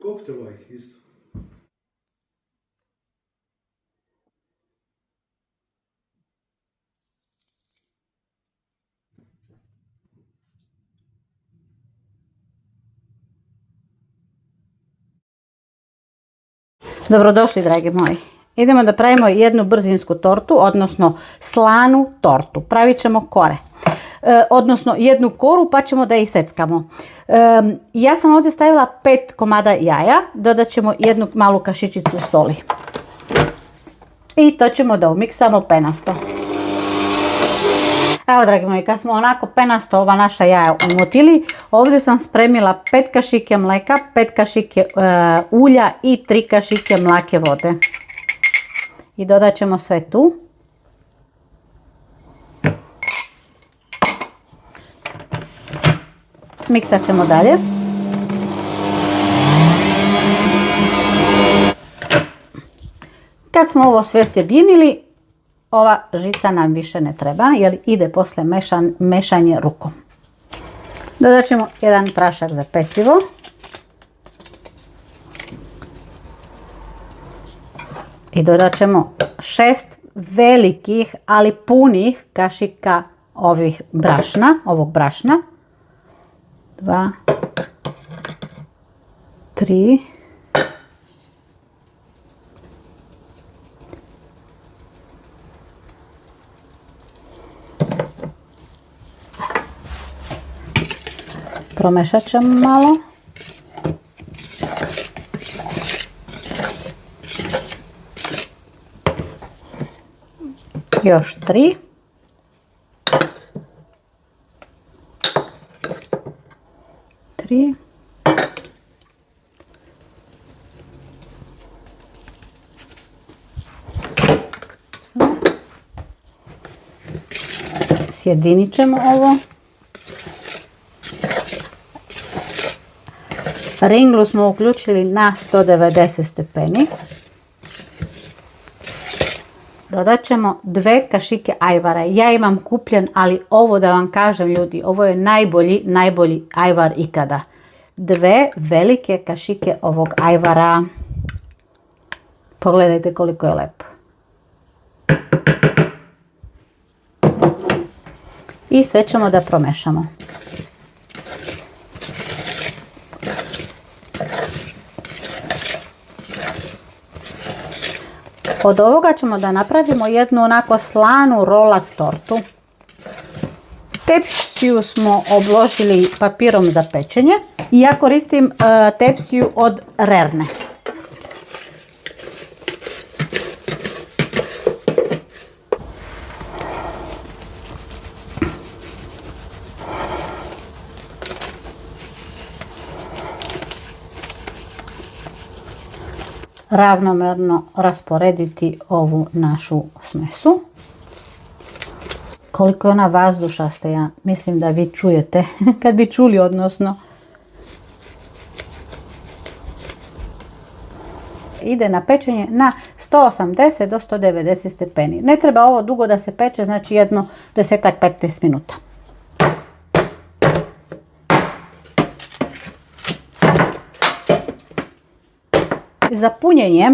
Koktel ovaj isto. Dobrodošli, dragi moji. Idemo da pravimo jednu brzinsku tortu, odnosno slanu tortu. Pravit ćemo kore, odnosno jednu koru pa ćemo da iseckamo. Ja sam ovdje stavila 5 komada jaja, dodat ćemo jednu malu kašičicu soli. I to ćemo da umiksamo penasto. Evo, dragi moji, kad smo onako penasto ova naša jaja umotili, ovdje sam spremila 5 kašike mleka, 5 kašike ulja i 3 kašike mlake vode. I dodat ćemo sve tu. Miksat ćemo dalje. Kad smo ovo sve sjedinili, ova žica nam više ne treba jer ide posle mešanje rukom. Dodat ćemo jedan prašak za pecivo. I dodat ćemo 6 velikih, ali punih kašika ovog brašna. 2, 3, 4. Promešat ćemo malo. Još 3. Sjedinit ćemo ovo. Ringlu smo uključili na 190 stepeni. Dodat ćemo 2 kašike ajvara. Ja imam kupljen, ali ovo da vam kažem, ljudi, ovo je najbolji ajvar ikada. 2 velike kašike ovog ajvara. Pogledajte koliko je lep. I sve ćemo da promešamo. Od ovoga ćemo da napravimo jednu onako slanu rolat tortu. Tepsiju smo obložili papirom za pečenje i ja koristim tepsiju od Rerne. Ravnomerno rasporediti ovu našu smesu. Koliko je ona vazdušasta, ja mislim da vi čujete, kad bi čuli odnosno. Ide na pečenje na 180 do 190 stepeni. Ne treba ovo dugo da se peče, znači jedno 10-15 minuta. Za punjenje,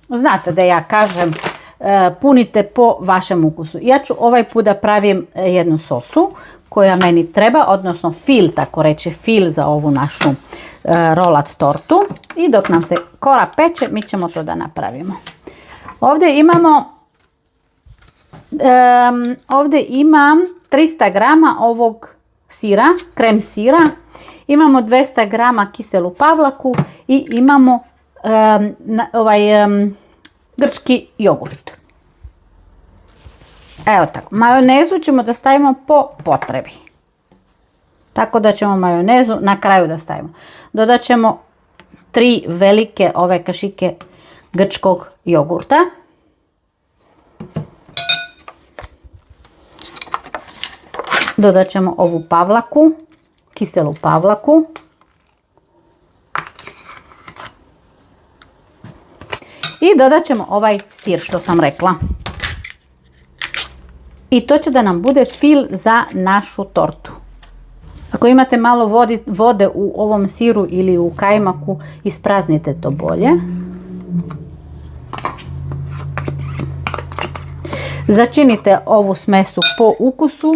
znate da ja kažem, punite po vašem ukusu. Ja ću ovaj put da pravim jednu sosu koja meni treba, odnosno fil, tako reći, fil za ovu našu rolat tortu. I dok nam se kora peče, mi ćemo to da napravimo. Ovdje imam 300 grama ovog sira, krem sira. Imamo 200 grama kiselu pavlaku i imamo grčki jogurt. Evo tako. Majonezu ćemo da stavimo po potrebi. Tako da ćemo majonezu na kraju da stavimo. Dodat ćemo 3 velike ove kašike grčkog jogurta. Dodat ćemo ovu pavlaku, kiselu pavlaku. I dodat ćemo ovaj sir što sam rekla. I to će da nam bude fil za našu tortu. Ako imate malo vode u ovom siru ili u kajmaku, ispraznite to bolje. Začinite ovu smesu po ukusu,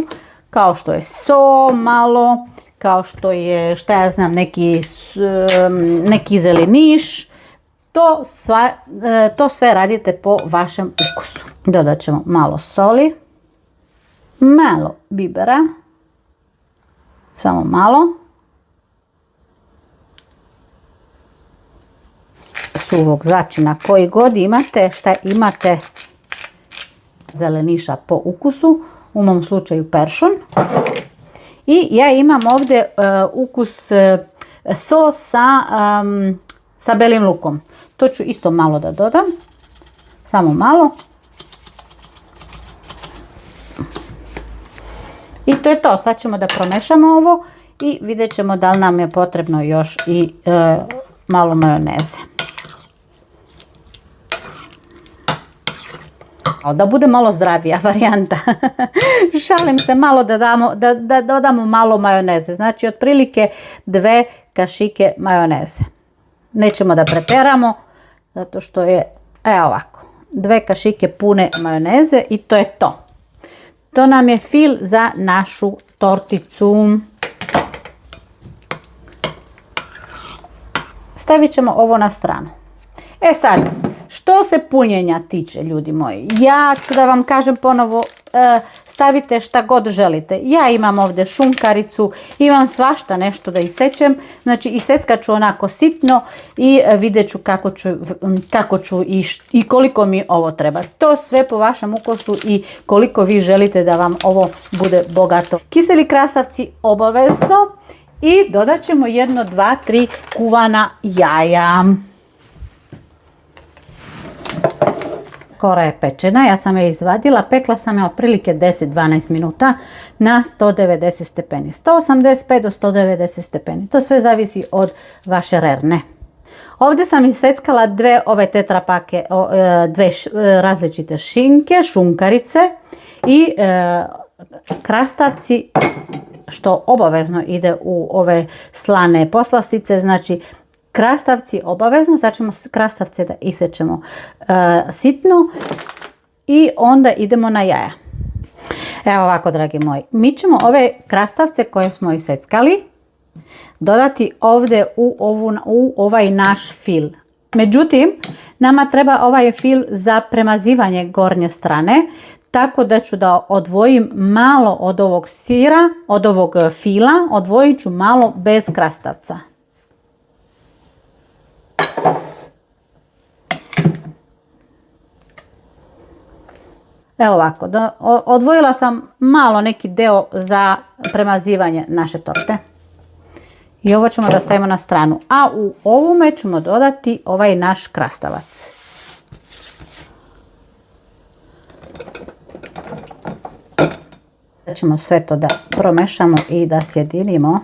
kao što je so malo, kao što je, šta ja znam, neki zeleniš. To sve radite po vašem ukusu. Dodat ćemo malo soli, malo bibera, samo malo, suvog začina koji god imate, šta imate, zeleniša po ukusu, u mom slučaju peršun. I ja imam ovdje ukus sos sa belim lukom. To ću isto malo da dodam, samo malo. I to je to, sad ćemo da promešamo ovo i vidjet ćemo da li nam je potrebno još i malo majoneze. Da bude malo zdravija varijanta. Šalim se, malo da dodamo malo majoneze. Znači otprilike 2 kašike majoneze. Nećemo da preteramo, zato što je, ovako, 2 kašike pune majoneze i to je to. To nam je fil za našu torticu. Stavit ćemo ovo na stranu. Sad, što se punjenja tiče, ljudi moji, ja ću da vam kažem ponovo, stavite šta god želite. Ja imam ovdje šunkaricu, imam svašta nešto da isečem, znači iseckat ću onako sitno i vidjet ću kako ću i koliko mi ovo treba. To sve po vašem ukusu i koliko vi želite da vam ovo bude bogato. Kiseli krastavci obavezno i dodat ćemo 1, 2, 3 kuvana jaja. Kora je pečena, ja sam je izvadila, pekla sam je otprilike 10-12 minuta na 190 stepeni, 185 do 190 stepeni, to sve zavisi od vaše rerne. Ovdje sam iseckala 2 ove tetrapake, 2 različite šinke, šunkarice i krastavci, što obavezno ide u ove slane poslastice, znači krastavci obavezno, sad ćemo krastavce da isečemo sitno i onda idemo na jaja. Evo ovako, dragi moji, mi ćemo ove krastavce koje smo iseckali dodati ovdje u ovaj naš fil. Međutim, nama treba ovaj fil za premazivanje gornje strane, tako da ću da odvojim malo od ovog sira, od ovog fila, odvojit ću malo bez krastavca. Evo ovako, odvojila sam malo neki deo za premazivanje naše torte. I ovo ćemo da stavimo na stranu. A u ovome ćemo dodati ovaj naš krastavac. Da ćemo sve to da promešamo i da sjedinimo.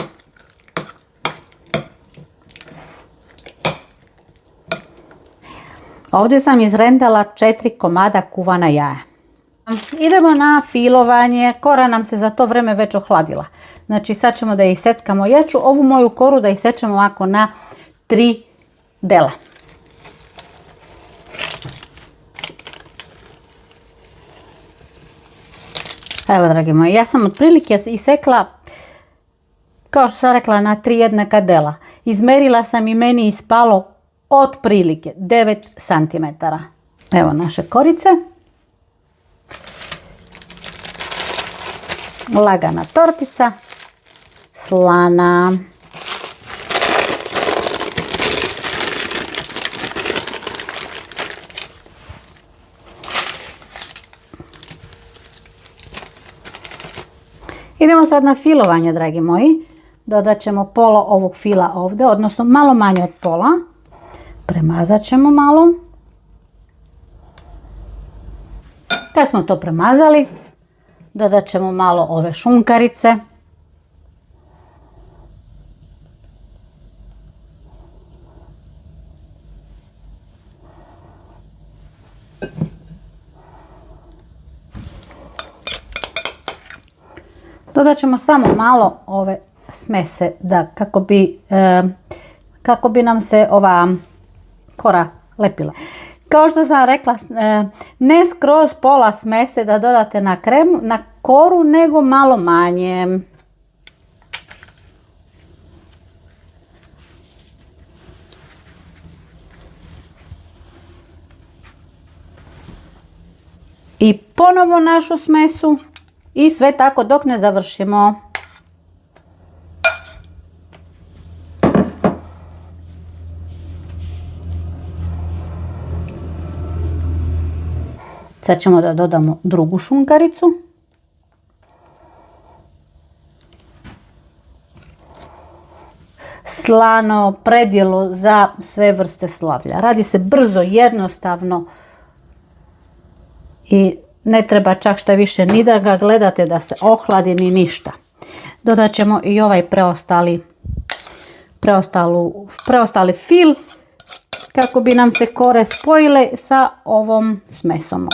Ovdje sam izrendala 4 komada kuvana jaja. Idemo na filovanje, kora nam se za to vreme već ohladila. Znači sad ćemo da iseckamo, ja ću ovu moju koru da isečem ovako na 3 dela. Evo, dragi moji, ja sam otprilike isekla, kao što sam rekla, na 3 jednaka dela. Izmerila sam i meni ispalo otprilike 9 cm. Evo naše korice. Lagana tortica, slana. Idemo sad na filovanje, dragi moji. Dodat ćemo pola ovog fila ovdje, odnosno malo manje od pola. Premazat ćemo malo. Kad smo to premazali, dodat ćemo malo ove šunkarice. Dodat ćemo samo malo ove smese da kako bi nam se ova kora lepila. Kao što sam rekla, ne skroz pola smese da dodate na koru, nego malo manje. I ponovo našu smesu i sve tako dok ne završimo. Sad ćemo da dodamo drugu šunkaricu. Slano predjelo za sve vrste slavlja. Radi se brzo, jednostavno i ne treba čak šta više ni da ga gledate da se ohladi ni ništa. Dodat ćemo i ovaj preostali fil kako bi nam se kore spojile sa ovom smesom.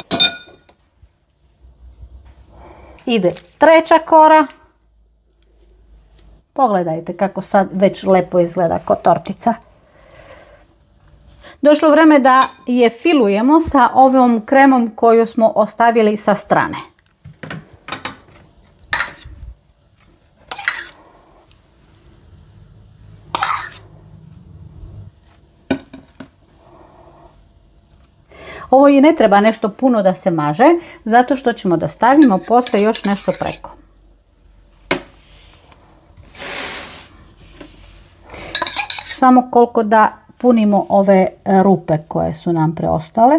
Ide treća kora. Pogledajte kako sad već lepo izgleda ko tortica. Došlo vrijeme da je filujemo sa ovom kremom koju smo ostavili sa strane. Ovo i ne treba nešto puno da se maže, zato što ćemo da stavimo poslije još nešto preko. Samo koliko da punimo ove rupe koje su nam preostale.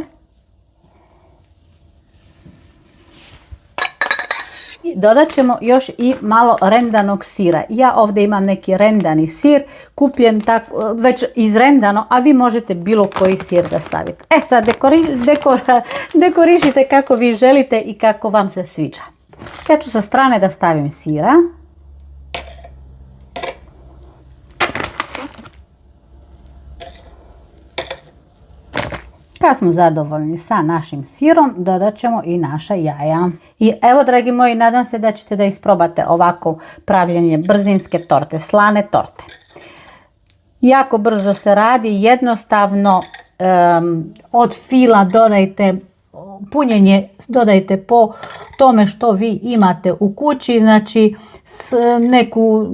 Dodat ćemo još i malo rendanog sira. Ja ovdje imam neki rendani sir, kupljen tako, već izrendano, a vi možete bilo koji sir da stavite. E sad dekorišite kako vi želite i kako vam se sviđa. Ja ću sa strane da stavim sira. Kad smo zadovoljni sa našim sirom, dodat ćemo i naša jaja. I evo, dragi moji, nadam se da ćete da isprobate ovako pravljenje brzinske torte, slane torte. Jako brzo se radi, jednostavno, od fila dodajte, punjenje dodajte po tome što vi imate u kući, znači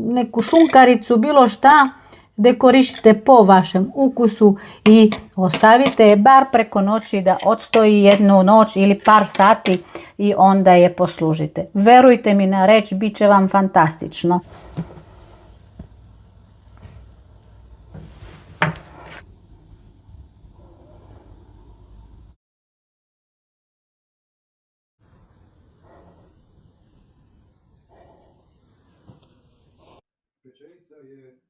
neku šunkaricu, bilo šta. Dekorišite po vašem ukusu i ostavite je bar preko noći da odstoji jednu noć ili par sati i onda je poslužite. Verujte mi na reč, bit će vam fantastično. Pečenica je